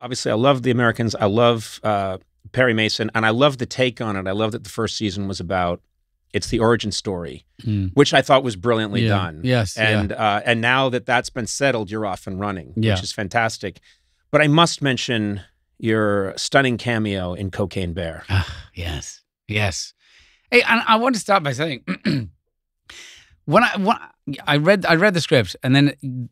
obviously I love The Americans. I love Perry Mason, and I love the take on it. I love that the first season was about it's the origin story, which I thought was brilliantly done. Yes, and now that that's been settled, you're off and running, Yeah. which is fantastic. But I must mention your stunning cameo in Cocaine Bear. Yes. Hey, and I want to start by saying, when I read the script, and then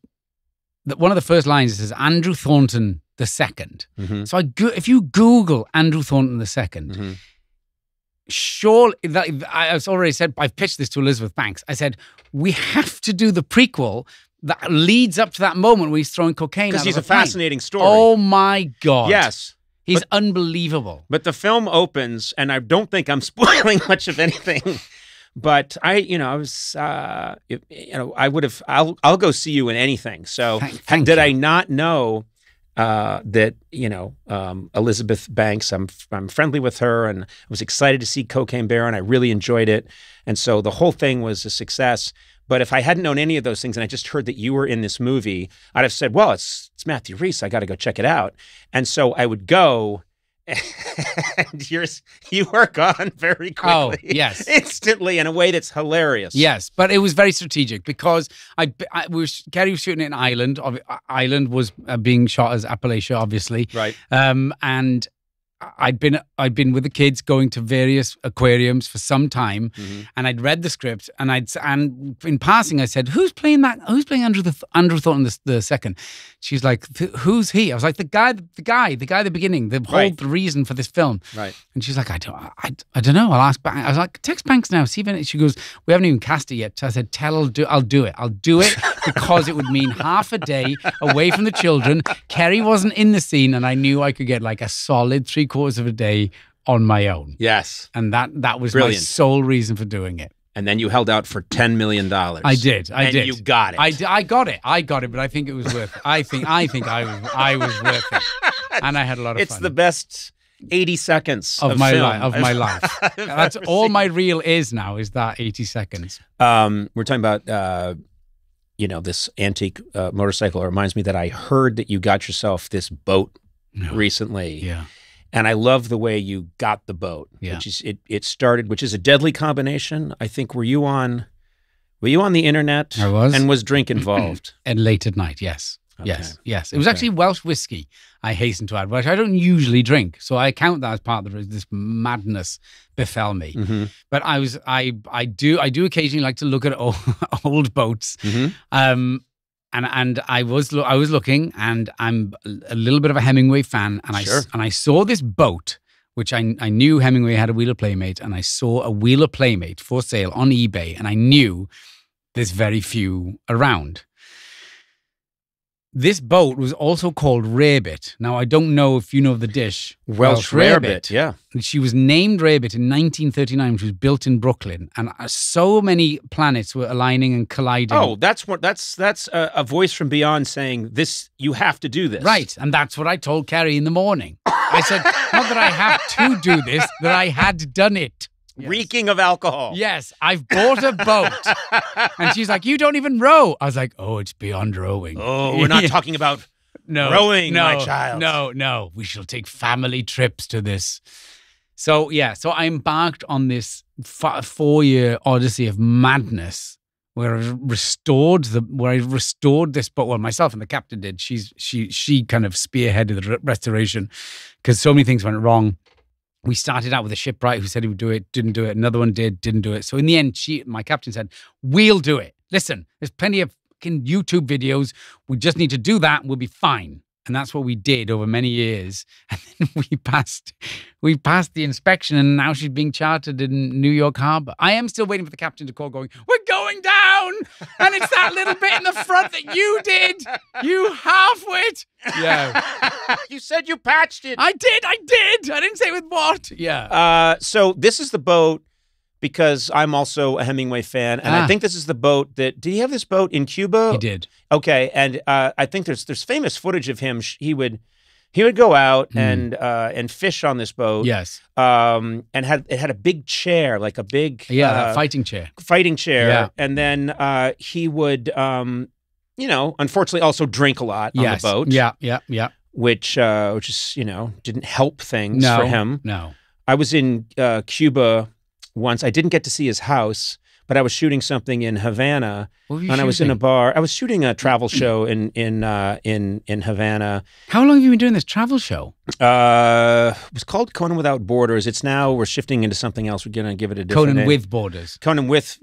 one of the first lines says Andrew Thornton II. So if you Google Andrew Thornton II, surely I've already said, I've pitched this to Elizabeth Banks. I said we have to do the prequel that leads up to that moment where he's throwing cocaine. Because he's a plane. fascinating story. Oh my God! Yes. He's unbelievable. But the film opens, and I don't think I'm spoiling much of anything. But I was, I would have. I'll go see you in anything. So Thank did you. I not know that Elizabeth Banks? I'm friendly with her, and I was excited to see Cocaine Bear, and I really enjoyed it. And so the whole thing was a success. But if I hadn't known any of those things and I just heard that you were in this movie, I'd have said, well, it's Matthew Rhys. I got to go check it out. And so I would go, and you were gone very quickly. Oh, yes. Instantly, in a way that's hilarious. Yes, but it was very strategic because Kerry was shooting it in Ireland. Ireland was being shot as Appalachia, obviously. Right. And I'd been with the kids going to various aquariums for some time, and I'd read the script, and in passing I said, "Who's playing that? Who's playing Andrew Thornton II?" She's like, "Who's he?" I was like, "The guy at the beginning, the whole reason for this film." Right. And she's like, "I don't know. I'll ask Banks." I was like, "Text Banks now. See if she goes, we haven't even cast it yet." So I said, I'll do it. I'll do it because it would mean half a day away from the children. Kerry wasn't in the scene, and I knew I could get like a solid 3/4 of a day on my own. Yes. And that was Brilliant. my sole reason for doing it. And then you held out for $10 million. I did. And you got it. I got it, but I think it was worth it. I think I was worth it. And I had a lot of fun. It's the best 80 seconds of my film my life. That's all my reel is now, is that 80 seconds. We're talking about this antique motorcycle. It reminds me that I heard that you got yourself this boat recently. Yeah. And I love the way you got the boat. Yeah. Which is it started, which is a deadly combination. I think were you on the internet? I was. And was drink involved? And late at night, yes. Okay. Yes. It was actually Welsh whiskey, I hasten to add, which I don't usually drink. So I count that as part of this madness befell me. But I do occasionally like to look at old boats. And I was looking, and I'm a little bit of a Hemingway fan, and I saw this boat, which I knew Hemingway had a Wheeler Playmate, and I saw a Wheeler Playmate for sale on eBay, and I knew there's very few around. This boat was also called Rarebit. Now, I don't know if you know the dish. Welsh Rarebit, yeah. She was named Rarebit in 1939, which was built in Brooklyn. And so many planets were aligning and colliding. Oh, that's a voice from beyond saying, "This, you have to do this." Right. And that's what I told Kerry in the morning. I said, not that I have to do this, that I had done it. Yes. Reeking of alcohol. Yes, I've bought a boat. And she's like, "You don't even row." I was like, "Oh, it's beyond rowing." Oh, we're not talking about rowing, my child. No. We shall take family trips to this. So, so I embarked on this 4-year odyssey of madness where I restored this boat. Well, myself and the captain did. She kind of spearheaded the restoration because so many things went wrong. We started out with a shipwright who said he would do it, didn't do it. Another one didn't do it. So in the end, my captain said, "We'll do it. Listen, there's plenty of YouTube videos. We just need to do that. We'll be fine." And that's what we did over many years. And then we passed the inspection, and now she's being chartered in New York Harbor. I am still waiting for the captain to call going, "We're going down. And it's that little bit in the front that you did. You half-wit." Yeah. You said you patched it. I did. I didn't say with what. Yeah. So this is the boat, because I'm also a Hemingway fan, and I think this is the boat that... Did he have this boat in Cuba? He did. Okay, and I think there's famous footage of him. He would go out and fish on this boat. Yes. And it had a big chair, like a big fighting chair. Yeah. And then he would unfortunately also drink a lot on the boat. Yeah. which is, didn't help things for him. No. I was in Cuba once. I didn't get to see his house, but I was shooting something in Havana, and I was in a bar. I was shooting a travel show in Havana. How long have you been doing this travel show? It was called Conan Without Borders. It's now we're shifting into something else. We're going to give it a different Conan name. with Borders. Conan with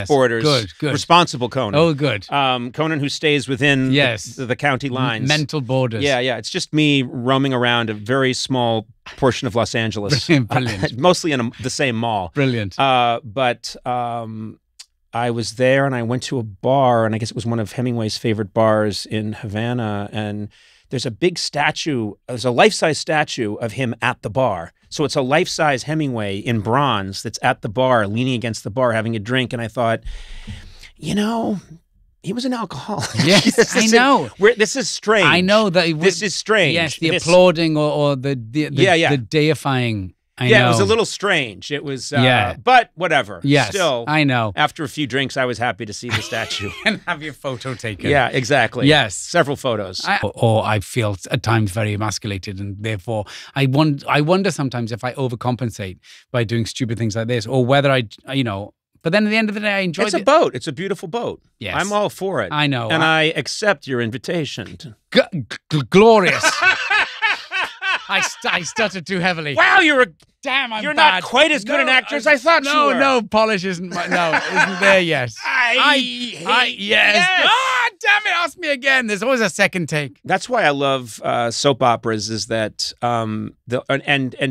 Borders. Good. Responsible Conan. Oh, good. Conan who stays within the county lines. Mental borders. Yeah. It's just me roaming around a very small portion of Los Angeles. Brilliant. Mostly in the same mall. Brilliant. But I was there and I went to a bar, and I guess it was one of Hemingway's favorite bars in Havana, and there's a big statue, there's a life-size statue of him at the bar. So it's a life-size Hemingway in bronze that's at the bar, leaning against the bar, having a drink, and I thought, he was an alcoholic. Yes, I know. This is strange. I know that. This is strange. Yes, the applauding or the deifying. I know. It was a little strange. It was, but whatever. Yes, still, I know. After a few drinks, I was happy to see the statue. And have your photo taken. Yeah, exactly. Yes. Several photos. I feel at times very emasculated, and therefore I wonder sometimes if I overcompensate by doing stupid things like this, or whether but then at the end of the day, I enjoy it. It's a boat. It's a beautiful boat. Yes. I'm all for it. I know. And I accept your invitation. Glorious. I stuttered too heavily. Wow, you're not quite as good an actor as I thought you were. No, polish isn't there yet. Yes. Ah, damn it, ask me again. There's always a second take. That's why I love soap operas, is that and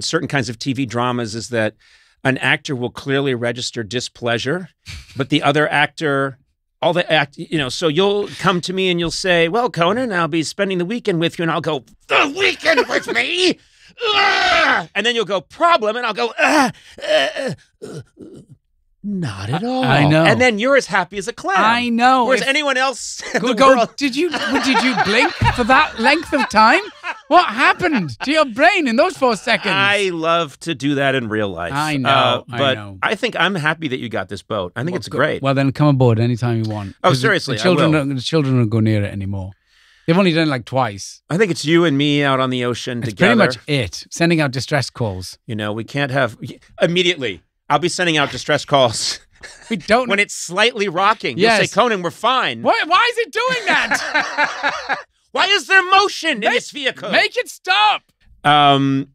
certain kinds of TV dramas, is that an actor will clearly register displeasure, but the other actor, so you'll come to me and you'll say, well, Conan, I'll be spending the weekend with you, and I'll go, the weekend with me? And then you'll go, problem, and I'll go, not at all. I know. And then you're as happy as a clam. I know. Whereas anyone else in the world... Did you blink for that length of time? What happened to your brain in those 4 seconds? I love to do that in real life. I know. But I think I'm happy that you got this boat. I think it's great. Well, then come aboard anytime you want. Oh, seriously, the children don't go near it anymore. They've only done it like twice. I think it's you and me out on the ocean together. Pretty much it. Sending out distress calls. We can't have... Immediately, I'll be sending out distress calls. We don't... When it's slightly rocking. Yes. You'll say, Conan, we're fine. Why is it doing that? Why is there motion in this vehicle? Make it stop. I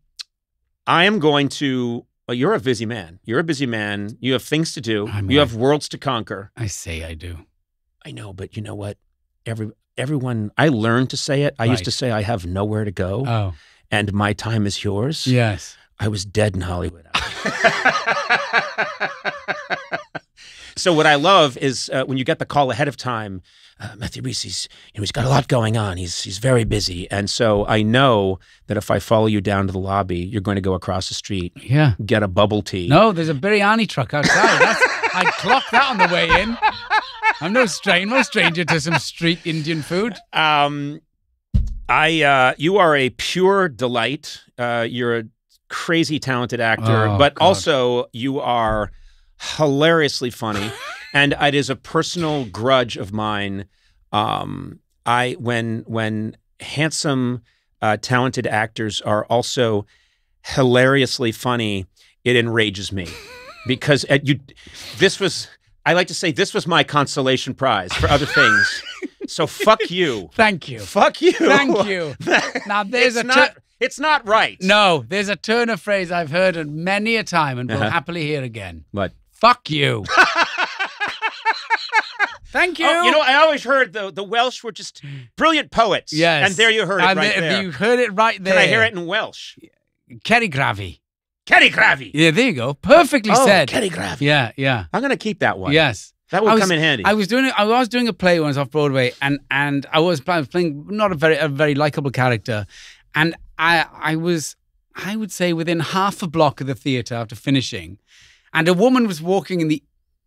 am going to... Well, you're a busy man. You're a busy man. You have things to do. You have worlds to conquer. I say I do. I know, but you know what? Everyone, I learned to say it. I used to say I have nowhere to go. Oh. And my time is yours. Yes. I was dead in Hollywood. So what I love is when you get the call ahead of time, Matthew Rhys, he's got a lot going on. He's very busy. And so I know that if I follow you down to the lobby, you're going to go across the street, get a bubble tea. No, there's a biryani truck outside. I clocked that on the way in. I'm no stranger to some street Indian food. You are a pure delight. You're a crazy talented actor, but also you are hilariously funny. And it is a personal grudge of mine. When handsome, talented actors are also hilariously funny, it enrages me because I like to say this was my consolation prize for other things. So fuck you. Thank you. Fuck you. Thank you. Now there's it's not right. No, there's a turn of phrase I've heard many a time and will happily hear again. What? Fuck you. Thank you. Oh, I always heard the Welsh were just brilliant poets. Yes. And there you heard it right there. You heard it right there. Can I hear it in Welsh? Kerry Gravy. Kerry Gravy. Yeah, there you go. Perfectly said. Kerry Gravy. Yeah. I'm going to keep that one. Yes. That will come in handy. I was doing a play once off Broadway, and I was playing not a very likable character, and I would say within half a block of the theater after finishing, and a woman was walking in the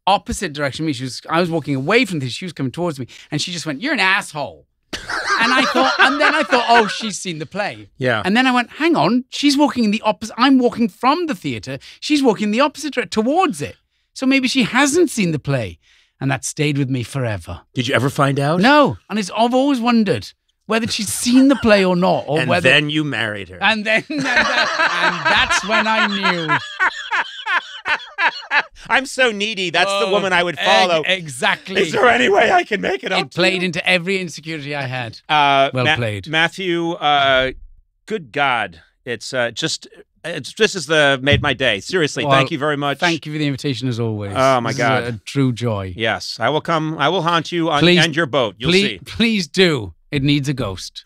opposite direction of me. I was walking away from this. She was coming towards me, and she just went, "You're an asshole." And then I thought, oh, she's seen the play. Yeah. And then I went, hang on, she's walking in the opposite. I'm walking from the theater. She's walking in the opposite direction towards it. So maybe she hasn't seen the play. And that stayed with me forever. Did you ever find out? No. And I've always wondered, whether she'd seen the play or not, or And whether. then you married her. And that's when I knew. I'm so needy. That's the woman I would follow. Exactly. Is there any way I can make it up? It played into every insecurity I had. Well played. Matthew, good God. It's this has made my day. Seriously, Well, thank you very much. Thank you for the invitation as always. Oh, my This is God. a true joy. Yes, I will come. I will haunt you Please- and your boat. You'll please, see. Please do. It needs a ghost.